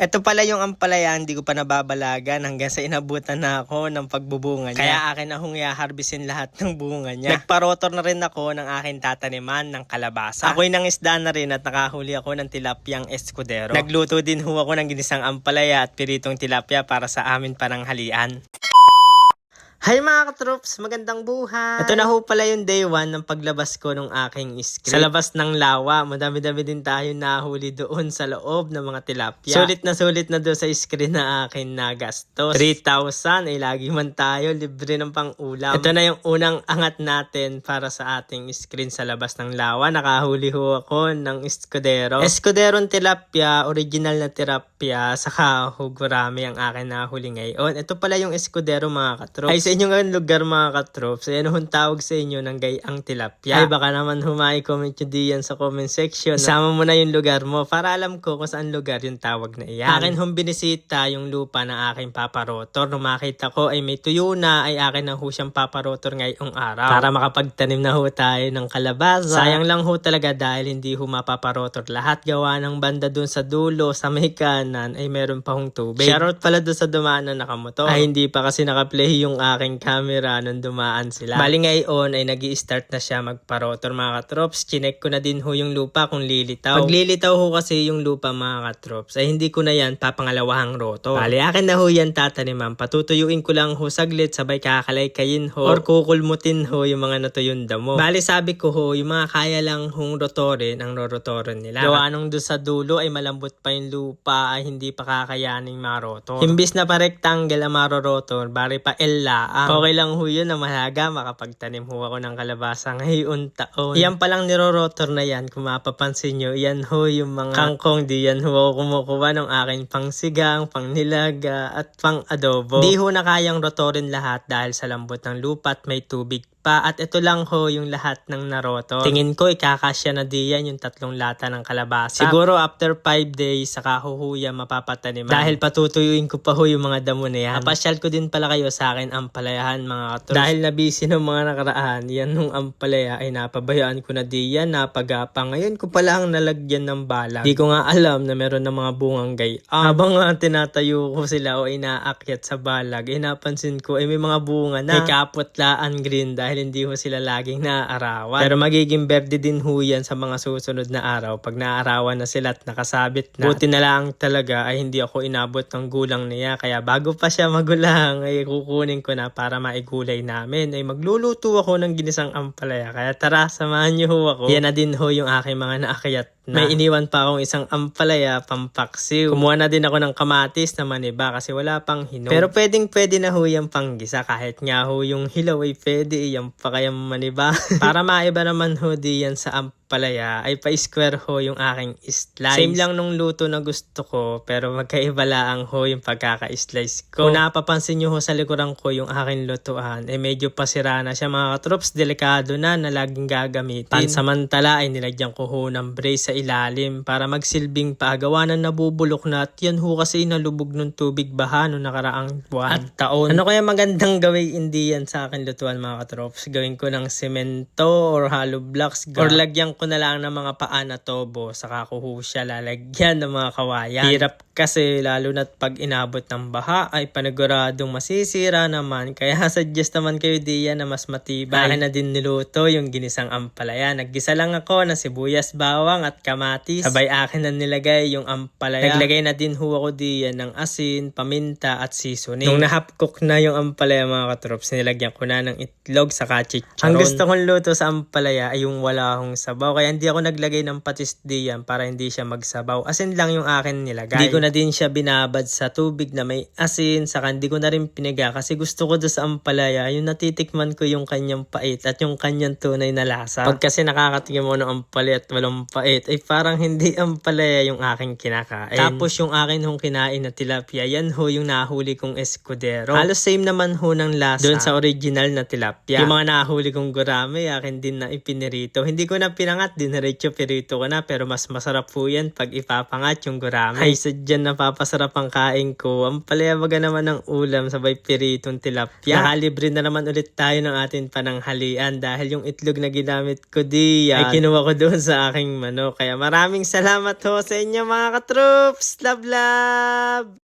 Ito pala yung ampalaya, hindi ko pa nababalagan hanggang sa inabutan na ako ng pagbubunga niya. Kaya akin na hong i-harvestin lahat ng bunga niya. Nagparotor na rin ako ng aking tataniman ng kalabasa. Ako'y nangisda na rin at nakahuli ako ng tilapyang escudero. Nagluto din ho ako ng ginisang ampalaya at piritong tilapia para sa amin pananghalian. Hi mga katrops! Magandang buhay! Ito na ho pala yung day 1 ng paglabas ko ng aking script. Sa labas ng lawa, madami-dami din tayo nahuli doon sa loob ng mga tilapia. Sulit na doon sa screen na akin nagastos. 3,000 ay lagi man tayo, libre ng pang-ulam. Ito na yung unang angat natin para sa ating screen sa labas ng lawa. Nakahuli ho ako ng escudero. Escuderong tilapia, original na tilapia, saka ho gurami ang akin nahuli ngayon. Ito pala yung escudero mga katrops. Ay sa inyong lugar mga katrops, ayan hong tawag sa inyo ng gayang tilapia. Ay baka naman comment nyo diyan sa comment section. Isama mo na yung lugar mo para alam ko kung saan lugar yung tawag na iyan. Akin hong binisita yung lupa ng aking paparotor. Nung makita ko ay may tuyo na, ay akin na ho siyang paparotor ngayong araw. Para makapagtanim na ho tayo ng kalabasa. Sayang lang ho talaga dahil hindi ho mapaparotor lahat. Gawa ng banda dun sa dulo, sa may kanan ay meron pa hong tubig. Shoutout pala dun sa dumaan na nakamotor. Ay hindi pa kasi nakaplay yung aking camera nung dumaan sila. Bali ngayon ay nag-i-start na siya magparotor mga katrops. Chinek ko na din ho yung lupa kung lilitaw. Pag lilitaw ho kasi yung lupa mga katrops ay hindi ko na yan papangalawahang rotor. Bali akin na ho yan tataniman. Patutuyuin ko lang ho saglit sabay kakalay-kayin ho or kukulmutin ho yung mga natuyong damo. Bali sabi ko ho yung mga kaya lang hong rotorin ang rorotorin nila. Gawa nung doon sa dulo ay malambot pa yung lupa ay hindi pa kakayaning marotor. Imbis na pa rectangle ang marorotor, bali pa L okay lang ho yun na malaga makapagtanim ho ako ng kalabasa ngayon taon. Yan palang nirorotor na yan. Kung mapapansin nyo, yan ho yung mga kangkong. Di yan ho ako kumukuha ng aking pangsigang, pangnilaga at pang adobo. Di ho na kayang rotorin lahat dahil sa lambot ng lupa at may tubig pa. At ito lang ho yung lahat ng narotor. Tingin ko ikakasya na diyan yung 3 lata ng kalabasa. Siguro after 5 days saka ho yan mapapataniman. Dahil patutuyuin ko pa ho yung mga damo na yan. Napasyal ko din pala kayo sa akin ampalayahan mga katrops. Dahil nabisi ng mga nakaraan, yan nung ampalaya ay napabayaan ko na diyan, napagapang. Ngayon ko pala ang nalagyan ng balag. Di ko nga alam na meron ng mga bungang gay. Habang nga tinatayo ko sila o inaakyat sa balag, napansin ko ay may mga bunga na. May kaputlaan green dahil hindi ho sila laging naaarawan. Pero magiging berde din ho yan sa mga susunod na araw pag naaarawan na sila at nakasabit na. Buti na lang talaga ay hindi ako inabot ng gulang niya. Kaya bago pa siya magulang ay kukunin ko na para maigulay namin. Ay magluluto ako ng ginisang ampalaya. Kaya tara, samahan niyo ho ako. Yan na din ho yung aking mga naakyat na. May iniwan pa akong isang ampalaya pampaksiw. Kumuha na din ako ng kamatis na maniba kasi wala pang hinog. Pero pwede na ho yung panggisa. Kahit nga ho yung hilaw ay pwede. Yung pa kayang maniba. Para maiba naman ho diyan sa ampalaya ay pa-square ho yung aking slice. Same lang nung luto na gusto ko pero magkaiba lang ho yung pagkaka-slice ko. Kung napapansin nyo ho sa likuran ko yung aking lutuan ay medyo pasira na siya mga katrops. Delikado na laging gagamitin. Pansamantala ay nilagyan ko ho ng brace sa ilalim para magsilbing paagawa na nabubulok na at yan ho kasi nalubog ng tubig baha noong nakaraang buwan at taon. Ano kaya magandang gawin hindi yan sa akin lutuan mga katrops? Gawin ko ng semento or hollow blocks or lagyan ko na lang ng mga paan na tobo saka ko ho siya lalagyan ng mga kawayan. Hirap kasi lalo na't pag inabot ng baha ay paniguradong masisira naman. Kaya suggest naman kayo diyan na mas matibay. Akin na din niluto yung ginisang ampalaya. Naggisa lang ako ng sibuyas, bawang at kamatis. Sabay akin na nilagay yung ampalaya. Naglagay na din ho ako diyan ng asin, paminta at seasoning. Nung na-half cook na yung ampalaya mga katrops, nilagyan ko na ng itlog saka chicharon. Ang gusto kong luto sa ampalaya ay yung wala akong sabaw. Kaya hindi ako naglagay ng patis diyan para hindi siya magsabaw. Asin lang yung akin nilagay. Hindi ko na din siya binabad sa tubig na may asin. Saka hindi ko na rin piniga kasi gusto ko doon sa ampalaya yung natitikman ko yung kanyang pait at yung kanyang tunay na lasa. Pag kasi nakakatikim mo ng ampalaya at walang pait ay parang hindi ampalaya yung aking kinakain. Tapos yung akin hong kinain na tilapia, yan ho yung nahuli kong escudero. Halos same naman ho ng lasa doon sa original na tilapia. Yung mga nahuli kong gurame akin din na ipinirito. Hindi ko na pinangat, diniretso pirito ko na. Pero mas masarap po yan pag ipapangat yung gurami. Ay, sadyan napapasarap ang kain ko. Ang palayabaga naman ng ulam sabay piritong tilapia. Nakalibre na naman ulit tayo ng ating pananghalian dahil yung itlog na ginamit ko ay kinuha ko doon sa aking manok. Kaya maraming salamat ho sa inyo mga katroops. Love, love!